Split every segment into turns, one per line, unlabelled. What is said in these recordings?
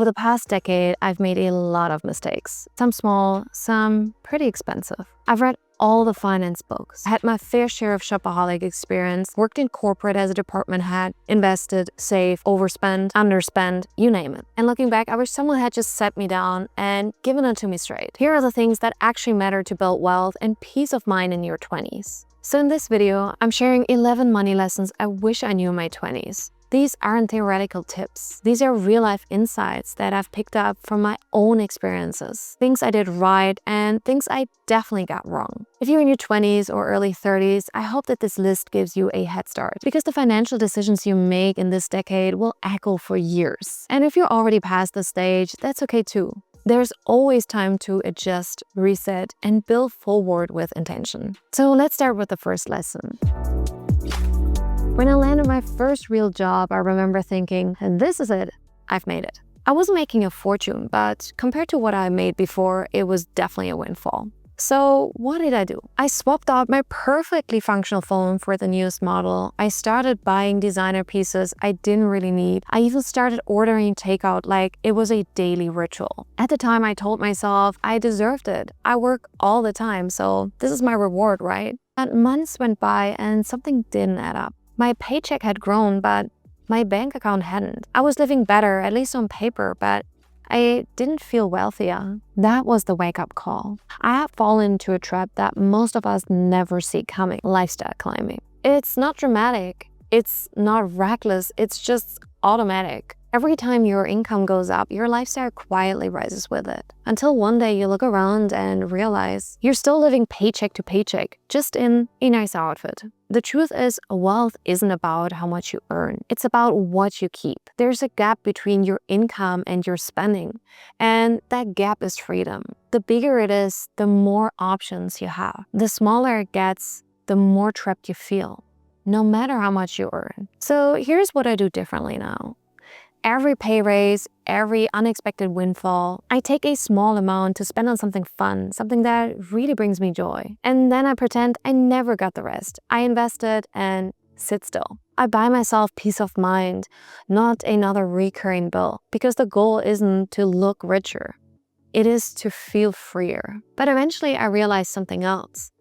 Over the past decade, I've made a lot of mistakes. Some small, some pretty expensive. I've read all the finance books, had my fair share of shopaholic experience, worked in corporate as a department head, invested, saved, overspent, underspent, you name it. And looking back, I wish someone had just sat me down and given it to me straight. Here are the things that actually matter to build wealth and peace of mind in your 20s. So in this video, I'm sharing 11 money lessons I wish I knew in my 20s. These aren't theoretical tips. These are real-life insights that I've picked up from my own experiences. Things I did right and things I definitely got wrong. If you're in your 20s or early 30s, I hope that this list gives you a head start because the financial decisions you make in this decade will echo for years. And if you're already past the stage, that's okay too. There's always time to adjust, reset, and build forward with intention. So let's start with the first lesson. When I landed my first real job, I remember thinking, this is it, I've made it. I wasn't making a fortune, but compared to what I made before, it was definitely a windfall. So what did I do? I swapped out my perfectly functional phone for the newest model. I started buying designer pieces I didn't really need. I even started ordering takeout like it was a daily ritual. At the time, I told myself I deserved it. I work all the time, so this is my reward, right? But months went by and something didn't add up. My paycheck had grown, but my bank account hadn't. I was living better, at least on paper, but I didn't feel wealthier. That was the wake-up call. I had fallen into a trap that most of us never see coming: lifestyle climbing. It's not dramatic, it's not reckless, it's just automatic. Every time your income goes up, your lifestyle quietly rises with it. Until one day you look around and realize you're still living paycheck to paycheck, just in a nice outfit. The truth is, wealth isn't about how much you earn. It's about what you keep. There's a gap between your income and your spending, and that gap is freedom. The bigger it is, the more options you have. The smaller it gets, the more trapped you feel, no matter how much you earn. So here's what I do differently now. Every pay raise, every unexpected windfall, I take a small amount to spend on something fun, something that really brings me joy. And then I pretend I never got the rest. I invest it and sit still. I buy myself peace of mind, not another recurring bill, because the goal isn't to look richer. It is to feel freer. But eventually I realized something else.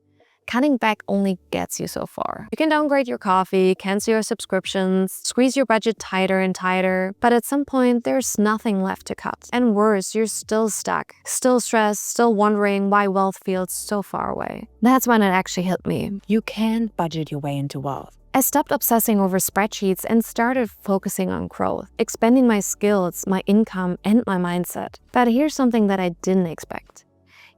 Cutting back only gets you so far. You can downgrade your coffee, cancel your subscriptions, squeeze your budget tighter and tighter, but at some point there's nothing left to cut. And worse, you're still stuck, still stressed, still wondering why wealth feels so far away. That's when it actually hit me.
You can't budget your way into wealth.
I stopped obsessing over spreadsheets and started focusing on growth, expanding my skills, my income, and my mindset. But here's something that I didn't expect.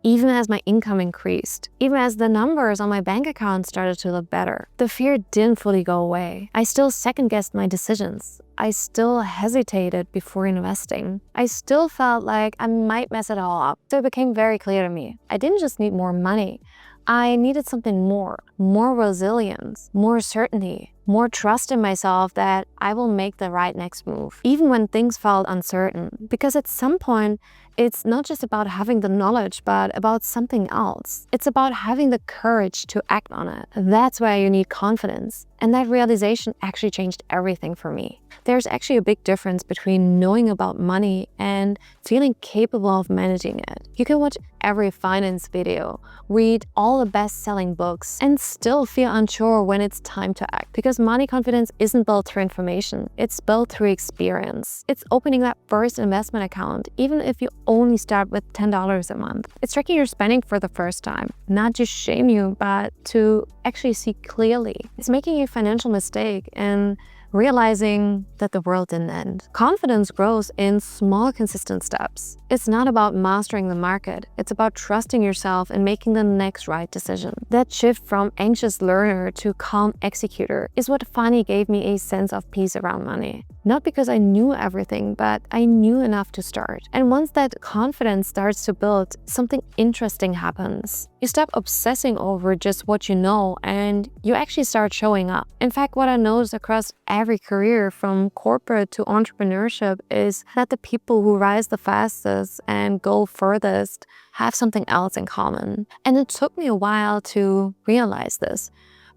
Even as my income increased, even as the numbers on my bank account started to look better, the fear didn't fully go away. I still second-guessed my decisions. I still hesitated before investing. I still felt like I might mess it all up. So it became very clear to me, I didn't just need more money. I needed something more resilience, more certainty, more trust in myself that I will make the right next move, even when things felt uncertain. Because at some point, it's not just about having the knowledge, but about something else. It's about having the courage to act on it. That's why you need confidence. And that realization actually changed everything for me. There's actually a big difference between knowing about money and feeling capable of managing it. You can watch every finance video, read all the best-selling books, and still feel unsure when it's time to act. Because money confidence isn't built through information, it's built through experience. It's opening that first investment account, even if you only start with $10 a month. It's tracking your spending for the first time, not to shame you, but to actually see clearly. It's making a financial mistake and realizing that the world didn't end. Confidence grows in small, consistent steps. It's not about mastering the market. It's about trusting yourself and making the next right decision. That shift from anxious learner to calm executor is what finally gave me a sense of peace around money. Not because I knew everything, but I knew enough to start. And once that confidence starts to build, something interesting happens. You stop obsessing over just what you know and you actually start showing up. In fact, what I noticed across every career from corporate to entrepreneurship is that the people who rise the fastest and go furthest have something else in common. And it took me a while to realize this.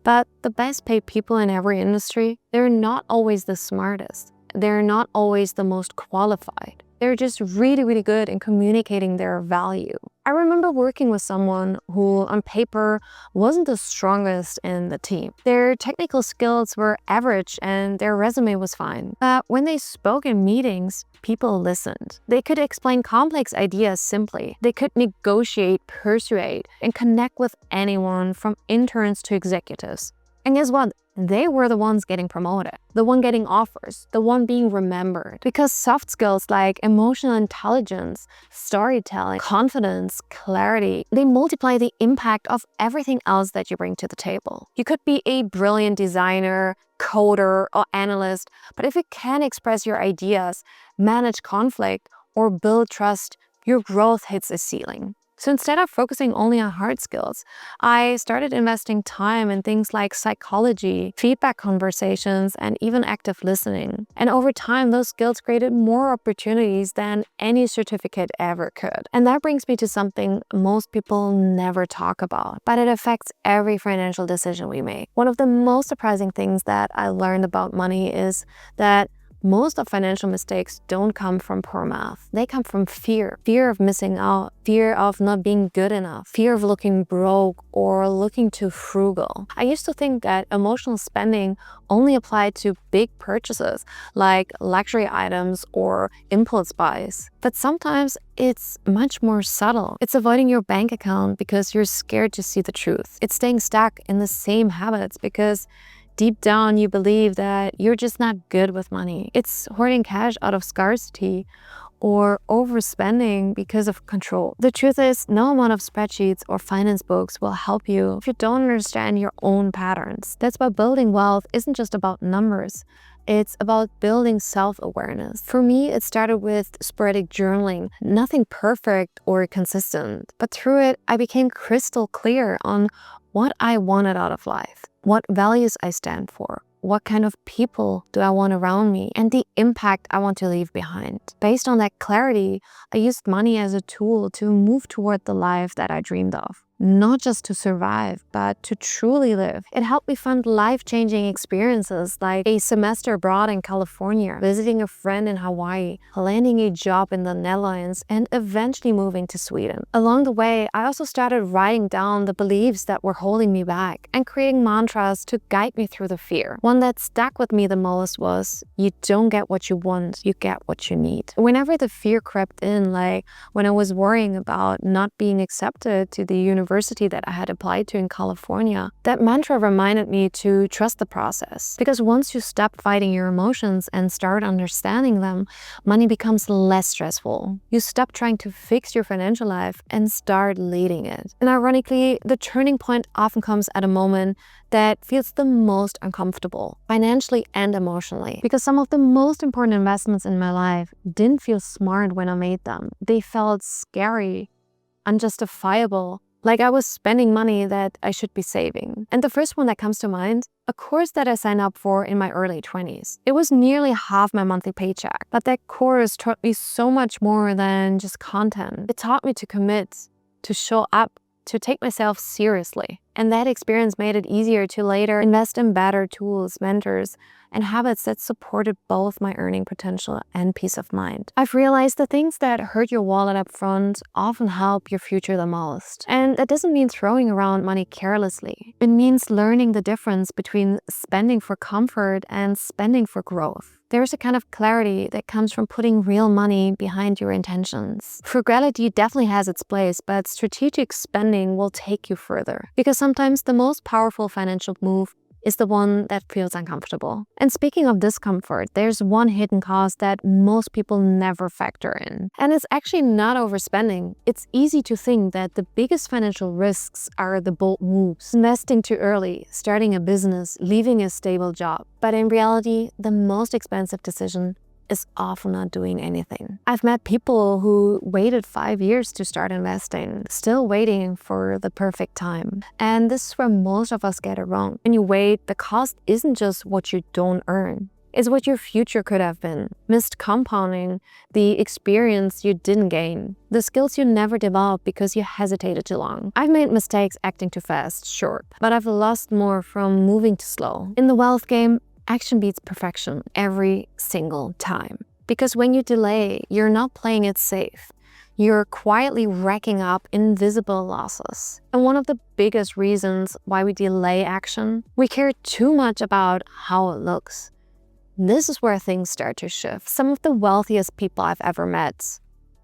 But the best paid people in every industry, they're not always the smartest. They're not always the most qualified. They're just really, really good in communicating their value. I remember working with someone who on paper wasn't the strongest in the team. Their technical skills were average and their resume was fine. But when they spoke in meetings, people listened. They could explain complex ideas simply. They could negotiate, persuade, and connect with anyone from interns to executives. And guess what? They were the ones getting promoted, the one getting offers, the one being remembered. Because soft skills like emotional intelligence, storytelling, confidence, clarity, they multiply the impact of everything else that you bring to the table. You could be a brilliant designer, coder, or analyst, but if you can't express your ideas, manage conflict, or build trust, your growth hits a ceiling. So instead of focusing only on hard skills, I started investing time in things like psychology, feedback conversations, and even active listening. And over time, those skills created more opportunities than any certificate ever could. And that brings me to something most people never talk about, but it affects every financial decision we make. One of the most surprising things that I learned about money is that most of financial mistakes don't come from poor math. They come from fear. Fear of missing out, fear of not being good enough, fear of looking broke or looking too frugal. I used to think that emotional spending only applied to big purchases like luxury items or impulse buys. But sometimes it's much more subtle. It's avoiding your bank account because you're scared to see the truth. It's staying stuck in the same habits because deep down, you believe that you're just not good with money. It's hoarding cash out of scarcity or overspending because of control. The truth is, no amount of spreadsheets or finance books will help you if you don't understand your own patterns. That's why building wealth isn't just about numbers. It's about building self-awareness. For me, it started with sporadic journaling, nothing perfect or consistent. But through it, I became crystal clear on what I wanted out of life, what values I stand for, what kind of people do I want around me, and the impact I want to leave behind. Based on that clarity, I used money as a tool to move toward the life that I dreamed of. Not just to survive, but to truly live. It helped me fund life-changing experiences like a semester abroad in California, visiting a friend in Hawaii, landing a job in the Netherlands, and eventually moving to Sweden. Along the way, I also started writing down the beliefs that were holding me back and creating mantras to guide me through the fear. One that stuck with me the most was, you don't get what you want, you get what you need. Whenever the fear crept in, like when I was worrying about not being accepted to the university that I had applied to in California, that mantra reminded me to trust the process. Because once you stop fighting your emotions and start understanding them, money becomes less stressful. You stop trying to fix your financial life and start leading it. And ironically, the turning point often comes at a moment that feels the most uncomfortable, financially and emotionally. Because some of the most important investments in my life didn't feel smart when I made them. They felt scary, unjustifiable, like I was spending money that I should be saving. And the first one that comes to mind, a course that I signed up for in my early 20s. It was nearly half my monthly paycheck, but that course taught me so much more than just content. It taught me to commit, to show up, to take myself seriously. And that experience made it easier to later invest in better tools, mentors, and habits that supported both my earning potential and peace of mind. I've realized the things that hurt your wallet up front often help your future the most. And that doesn't mean throwing around money carelessly. It means learning the difference between spending for comfort and spending for growth. There's a kind of clarity that comes from putting real money behind your intentions. Frugality definitely has its place, but strategic spending will take you further. Because sometimes the most powerful financial move is the one that feels uncomfortable. And speaking of discomfort, there's one hidden cost that most people never factor in. And it's actually not overspending. It's easy to think that the biggest financial risks are the bold moves, investing too early, starting a business, leaving a stable job. But in reality, the most expensive decision is often not doing anything. I've met people who waited 5 years to start investing, still waiting for the perfect time. And this is where most of us get it wrong. When you wait, the cost isn't just what you don't earn. It's what your future could have been. Missed compounding, the experience you didn't gain, the skills you never developed because you hesitated too long. I've made mistakes acting too fast, sure, but I've lost more from moving too slow. In the wealth game, action beats perfection every single time. Because when you delay, you're not playing it safe. You're quietly racking up invisible losses. And one of the biggest reasons why we delay action, we care too much about how it looks. This is where things start to shift. Some of the wealthiest people I've ever met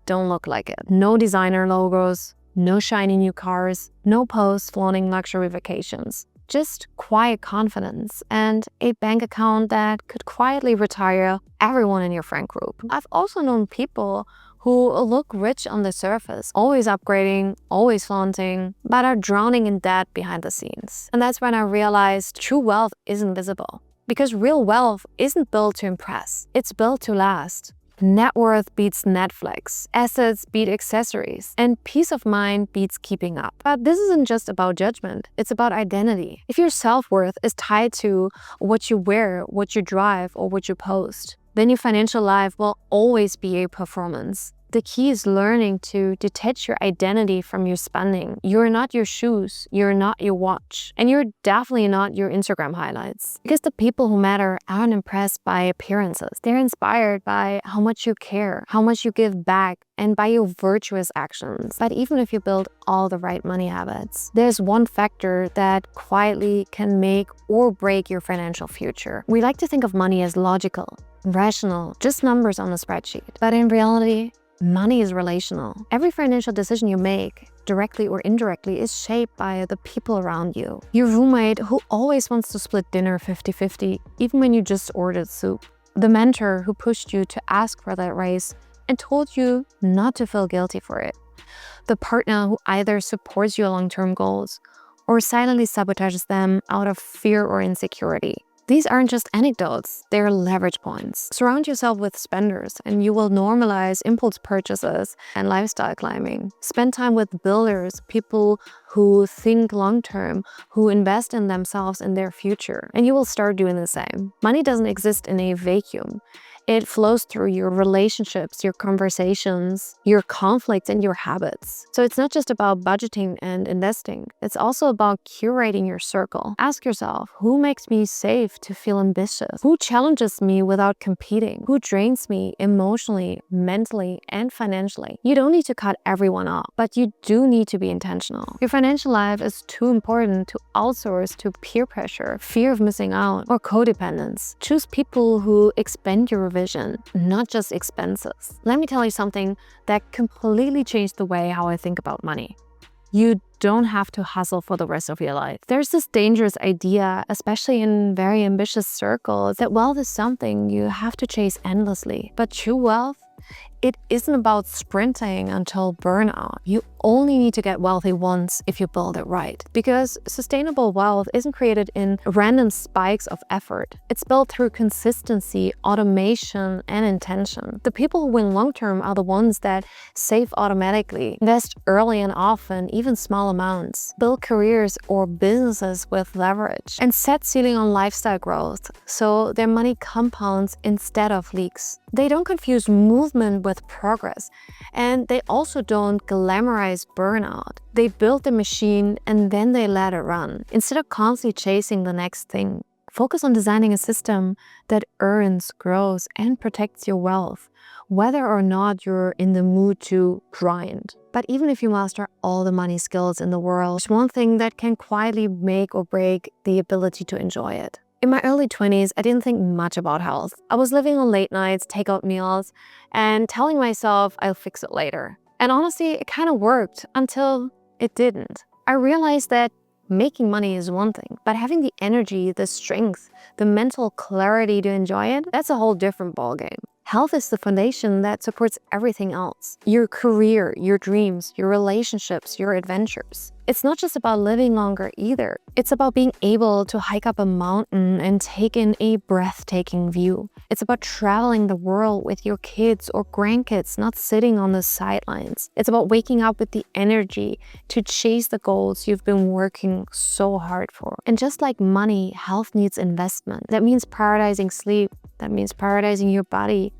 don't look like it. No designer logos, no shiny new cars, no posts flaunting luxury vacations. Just quiet confidence and a bank account that could quietly retire everyone in your friend group. I've also known people who look rich on the surface, always upgrading, always flaunting, but are drowning in debt behind the scenes. And that's when I realized true wealth isn't visible. Because real wealth isn't built to impress, it's built to last. Net worth beats Netflix, assets beat accessories, and peace of mind beats keeping up. But this isn't just about judgment, it's about identity. If your self-worth is tied to what you wear, what you drive, or what you post, then your financial life will always be a performance. The key is learning to detach your identity from your spending. You're not your shoes, you're not your watch, and you're definitely not your Instagram highlights. Because the people who matter aren't impressed by appearances. They're inspired by how much you care, how much you give back, and by your virtuous actions. But even if you build all the right money habits, there's one factor that quietly can make or break your financial future. We like to think of money as logical, rational, just numbers on a spreadsheet. But in reality, money is relational. Every financial decision you make, directly or indirectly, is shaped by the people around you. Your roommate who always wants to split dinner 50-50, even when you just ordered soup. The mentor who pushed you to ask for that raise and told you not to feel guilty for it. The partner who either supports your long-term goals or silently sabotages them out of fear or insecurity. These aren't just anecdotes, they're leverage points. Surround yourself with spenders and you will normalize impulse purchases and lifestyle climbing. Spend time with builders, people who think long-term, who invest in themselves and their future, and you will start doing the same. Money doesn't exist in a vacuum. It flows through your relationships, your conversations, your conflicts, and your habits. So it's not just about budgeting and investing. It's also about curating your circle. Ask yourself, who makes me safe to feel ambitious? Who challenges me without competing? Who drains me emotionally, mentally, and financially? You don't need to cut everyone off, but you do need to be intentional. Your financial life is too important to outsource to peer pressure, fear of missing out, or codependence. Choose people who expand your vision, not just expenses. Let me tell you something that completely changed the way how I think about money. You don't have to hustle for the rest of your life. There's this dangerous idea, especially in very ambitious circles, that wealth is something you have to chase endlessly. But true wealth, it isn't about sprinting until burnout. You only need to get wealthy once if you build it right. Because sustainable wealth isn't created in random spikes of effort. It's built through consistency, automation, and intention. The people who win long-term are the ones that save automatically, invest early and often, even small amounts, build careers or businesses with leverage, and set ceiling on lifestyle growth so their money compounds instead of leaks. They don't confuse movement with progress, and they also don't glamorize burnout. They build the machine and then they let it run. Instead of constantly chasing the next thing, focus on designing a system that earns, grows, and protects your wealth, whether or not you're in the mood to grind. But even if you master all the money skills in the world, there's one thing that can quietly make or break the ability to enjoy it. In my early 20s, I didn't think much about health. I was living on late nights, takeout meals, and telling myself I'll fix it later. And honestly, it kind of worked until it didn't. I realized that making money is one thing, but having the energy, the strength, the mental clarity to enjoy it, that's a whole different ballgame. Health is the foundation that supports everything else. Your career, your dreams, your relationships, your adventures. It's not just about living longer either. It's about being able to hike up a mountain and take in a breathtaking view. It's about traveling the world with your kids or grandkids, not sitting on the sidelines. It's about waking up with the energy to chase the goals you've been working so hard for. And just like money, health needs investment. That means prioritizing sleep. That means prioritizing your body,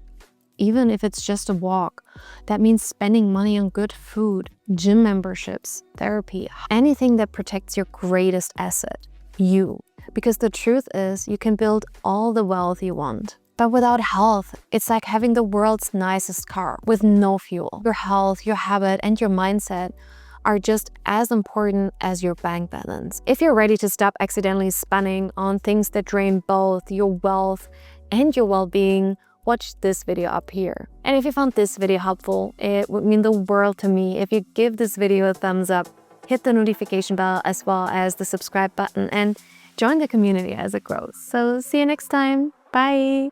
even if it's just a walk. That means spending money on good food, gym memberships, therapy, anything that protects your greatest asset, you. Because the truth is, you can build all the wealth you want, But without health, it's like having the world's nicest car with no fuel. Your health, your habit, and your mindset are just as important as your bank balance. If you're ready to stop accidentally spending on things that drain both your wealth and your well-being, watch this video up here. And if you found this video helpful, it would mean the world to me if you give this video a thumbs up, hit the notification bell as well as the subscribe button, and join the community as it grows. So see you next time. Bye.